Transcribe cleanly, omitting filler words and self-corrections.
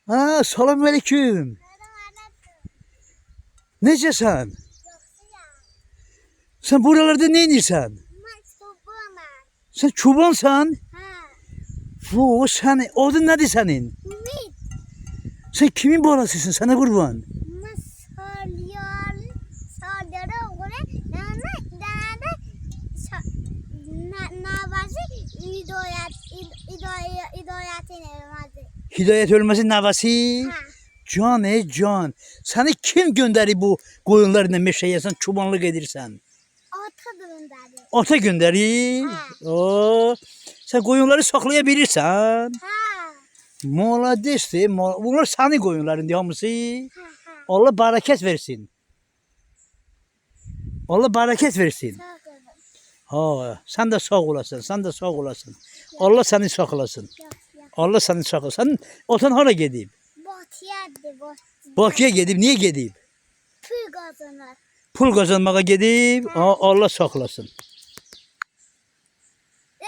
Ha, salam aleyküm. Necəsən? Sen buralarda ne inirsən? Sen çobansan? Fu, sen adın nedir senin? Sen kimin balasısın? Sana kurban. Hidayet ölmezin navası. Can can. Seni kim gönderi bu koyunlarla meşeye sen çobanlık edirsen? Ata gönderi. Ata gönderi. Oo. Sen koyunları saklayabilirsen. Maladestir. Bunlar senin koyunların hamısı. Allah bereket versin. Allah bereket versin. Ha, sen de sağ olasın. Sen de sağ olasın. Allah seni saklasın. Allah seni saklasın. Sen otan hara gideyim? Bakıya gideyim. Niye gideyim? Pul kazanır. Pul kazanmaya gideyim. Allah saklasın.